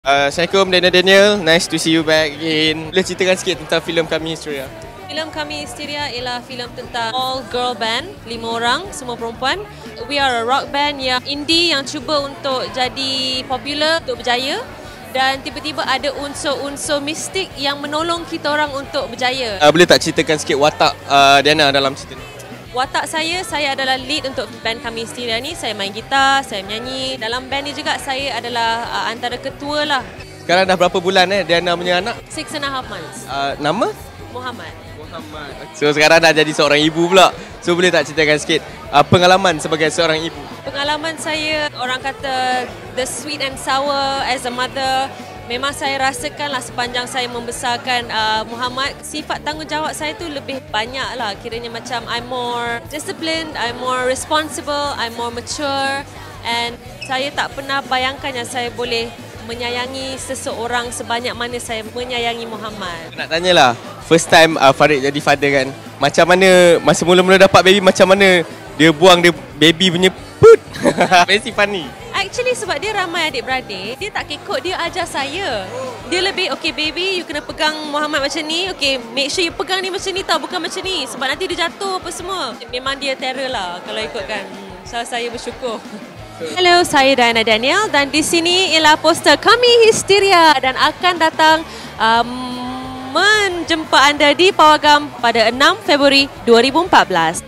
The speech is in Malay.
Assalamualaikum Daniel, nice to see you back again. Boleh ceritakan sikit tentang filem Kami Hysteria? Filem Kami Hysteria ialah filem tentang all girl band, 5 orang, semua perempuan. We are a rock band yang indie yang cuba untuk jadi popular, untuk berjaya. Dan tiba-tiba ada unsur-unsur mistik yang menolong kita orang untuk berjaya. Boleh tak ceritakan sikit watak Diana dalam cerita ni? Watak saya adalah lead untuk band Kami Hysteria ni. Saya main gitar, saya menyanyi. Dalam band ni juga saya adalah antara ketua lah. Sekarang dah berapa bulan Diana punya anak? 6.5 months. Nama? Muhammad. So sekarang dah jadi seorang ibu pula. So boleh tak ceritakan sikit pengalaman sebagai seorang ibu? Pengalaman saya, orang kata the sweet and sour as a mother. Memang saya rasakanlah sepanjang saya membesarkan Muhammad, sifat tanggungjawab saya tu lebih banyak lah. Kiranya macam I'm more disciplined, I'm more responsible, I'm more mature. And saya tak pernah bayangkan yang saya boleh menyayangi seseorang sebanyak mana saya menyayangi Muhammad. Nak tanyalah, first time Farid jadi father kan, macam mana masa mula-mula dapat baby, macam mana dia buang dia baby punya put? Very funny. Actually sebab dia ramai adik-beradik, dia tak kekok, dia ajar saya. Dia lebih, okay baby, you kena pegang Muhammad macam ni, okay make sure you pegang ni macam ni tau, bukan macam ni. Sebab nanti dia jatuh apa semua. Memang dia terror lah kalau ikutkan. So saya bersyukur. Hello, saya Diana Daniel dan di sini ialah poster Kami Hysteria dan akan datang menjemput anda di Pawagam pada 6 Februari 2014.